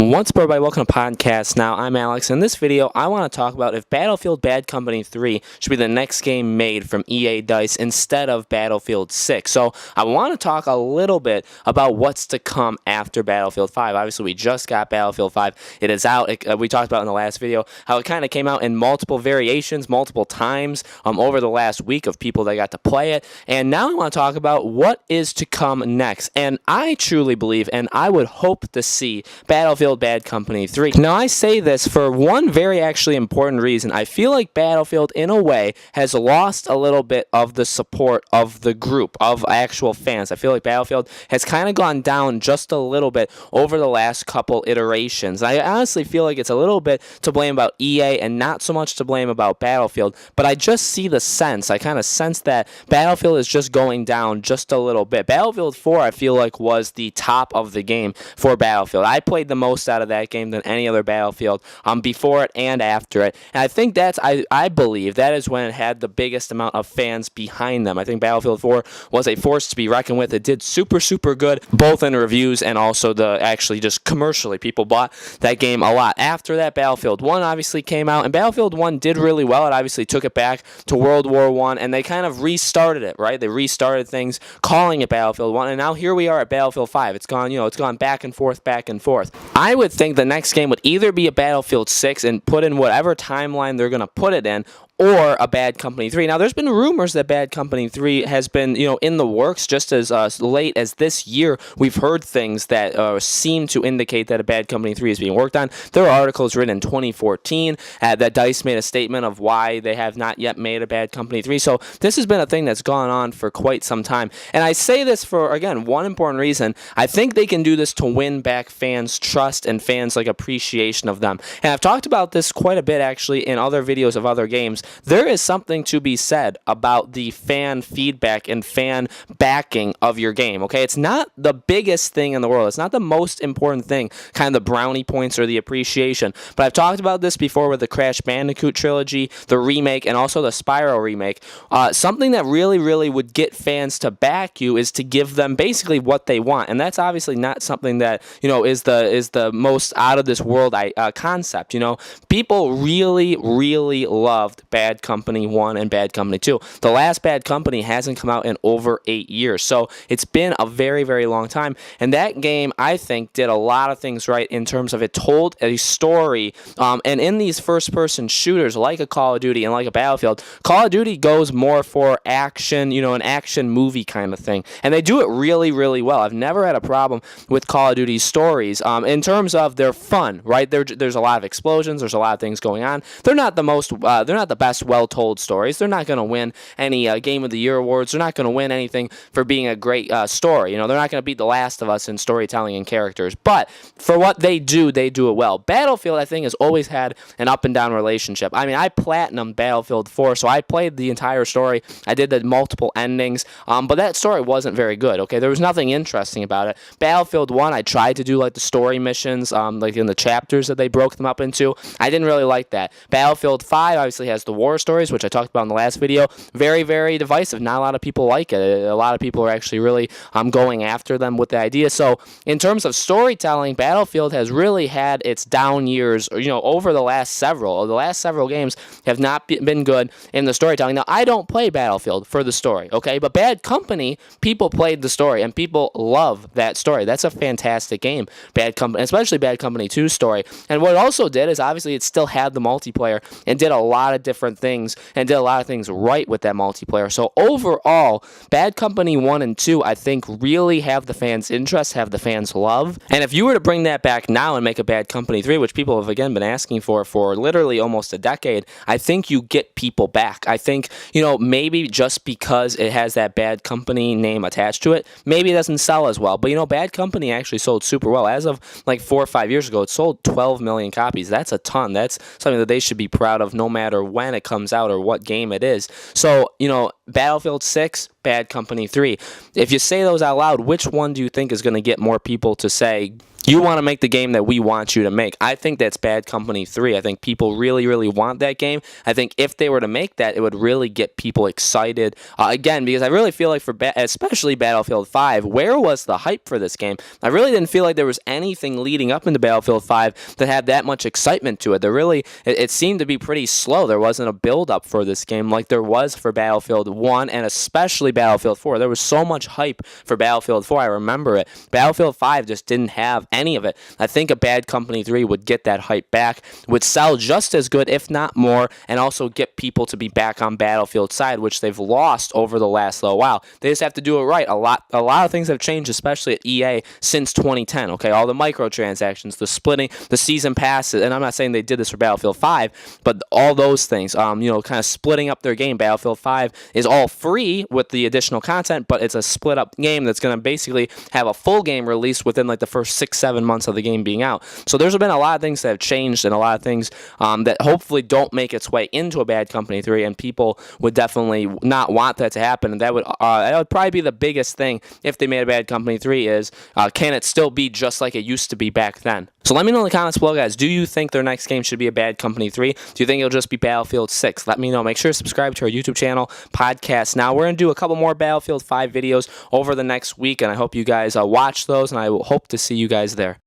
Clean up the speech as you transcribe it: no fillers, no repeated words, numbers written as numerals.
What's up, everybody? Welcome to Podcast Now. I'm Alex. In this video, I want to talk about if Battlefield Bad Company 3 should be the next game made from EA DICE instead of Battlefield 6. So I want to talk a little bit about what's to come after Battlefield 5. Obviously, we just got Battlefield 5. It is out. We talked about in the last video how it kind of came out in multiple variations, multiple times over the last week of people that got to play it. And now I want to talk about what is to come next. And I truly believe, and I would hope to see Battlefield Bad Company 3. Now, I say this for one very actually important reason. I feel like Battlefield, in a way, has lost a little bit of the support of the group, of actual fans. I feel like Battlefield has kind of gone down just a little bit over the last couple iterations. I honestly feel like it's a little bit to blame about EA and not so much to blame about Battlefield, but I just see the sense. I kind of sense that Battlefield is just going down just a little bit. Battlefield 4, I feel like, was the top of the game for Battlefield. I played the most out of that game than any other Battlefield before it and after it. And I think I believe that is when it had the biggest amount of fans behind them. I think Battlefield 4 was a force to be reckoned with. It did super good, both in reviews and also actually just commercially. People bought that game a lot. After that, Battlefield 1 obviously came out, and Battlefield 1 did really well. It obviously took it back to World War I, and they kind of restarted it, right? They restarted things, calling it Battlefield 1, and now here we are at Battlefield 5. It's gone back and forth. I would think the next game would either be a Battlefield 6 and put in whatever timeline they're going to put it in, or a Bad Company 3. Now, there's been rumors that Bad Company 3 has been, in the works just as late as this year. We've heard things that seem to indicate that a Bad Company 3 is being worked on. There are articles written in 2014 that DICE made a statement of why they have not yet made a Bad Company 3. So this has been a thing that's gone on for quite some time. And I say this for, again, one important reason. I think they can do this to win back fans' trust and fans' appreciation of them. And I've talked about this quite a bit, actually, in other videos of other games. There is something to be said about the fan feedback and fan backing of your game, okay? It's not the biggest thing in the world. It's not the most important thing, kind of the brownie points or the appreciation. But I've talked about this before with the Crash Bandicoot trilogy, the remake, and also the Spyro remake. Something that really would get fans to back you is to give them basically what they want. And that's obviously not something that, is the most out of this world concept, People really loved Bad Company 1 and Bad Company 2. The last Bad Company hasn't come out in over 8 years, so it's been a very long time. And that game, I think, did a lot of things right in terms of it told a story. And in these first-person shooters, like a Call of Duty and like a Battlefield, Call of Duty goes more for action, an action movie kind of thing. And they do it really well. I've never had a problem with Call of Duty's stories in terms of they're fun, right? There's a lot of explosions. There's a lot of things going on. They're not the best well-told stories. They're not going to win any Game of the Year awards. They're not going to win anything for being a great story. They're not going to beat The Last of Us in storytelling and characters. But for what they do it well. Battlefield, I think, has always had an up-and-down relationship. I mean, I platinumed Battlefield 4, so I played the entire story. I did the multiple endings, but that story wasn't very good, okay? There was nothing interesting about it. Battlefield 1, I tried to do, the story missions, in the chapters that they broke them up into. I didn't really like that. Battlefield 5, obviously, has the war stories, which I talked about in the last video. Very divisive. Not a lot of people like it. A lot of people are actually really going after them with the idea. So in terms of storytelling, Battlefield has really had its down years, over the last several. The last several games have not been good in the storytelling. Now, I don't play Battlefield for the story, okay? But Bad Company, people played the story, and people love that story. That's a fantastic game, Bad Company, especially Bad Company 2's story. And what it also did is, obviously, it still had the multiplayer and did a lot of different things and did a lot of things right with that multiplayer. So overall, Bad Company 1 and 2, I think, really have the fans' interest, have the fans' love. And if you were to bring that back now and make a Bad Company 3, which people have, again, been asking for literally almost a decade, I think you get people back. I think, maybe just because it has that Bad Company name attached to it, maybe it doesn't sell as well. But, Bad Company actually sold super well. As of 4 or 5 years ago, it sold 12 million copies. That's a ton. That's something that they should be proud of no matter when it comes out or what game it is. So, Battlefield 6, Bad Company 3. If you say those out loud, which one do you think is going to get more people to say, you want to make the game that we want you to make? I think that's Bad Company 3. I think people really, really want that game. I think if they were to make that, it would really get people excited. Again, because I really feel like especially Battlefield 5, where was the hype for this game? I really didn't feel like there was anything leading up into Battlefield 5 that had that much excitement to it. It seemed to be pretty slow. There wasn't a build-up for this game like there was for Battlefield 1 and especially Battlefield 4. There was so much hype for Battlefield 4. I remember it. Battlefield 5 just didn't have any of it. I think a Bad Company 3 would get that hype back, would sell just as good, if not more, and also get people to be back on Battlefield side, which they've lost over the last little while. They just have to do it right. A lot of things have changed, especially at EA, since 2010. Okay, all the microtransactions, the splitting, the season passes, and I'm not saying they did this for Battlefield 5, but all those things, kind of splitting up their game. Battlefield 5 is all free with the additional content, but it's a split up game that's going to basically have a full game released within like the first 6-7 months of the game being out. So there's been a lot of things that have changed and a lot of things that hopefully don't make its way into a Bad Company 3, and people would definitely not want that to happen. And that would probably be the biggest thing if they made a Bad Company 3 is, can it still be just like it used to be back then? So let me know in the comments below, guys. Do you think their next game should be a Bad Company 3? Do you think it'll just be Battlefield 6? Let me know. Make sure to subscribe to our YouTube channel, Podcast Now. We're going to do a couple more Battlefield 5 videos over the next week, and I hope you guys watch those, and I will hope to see you guys there.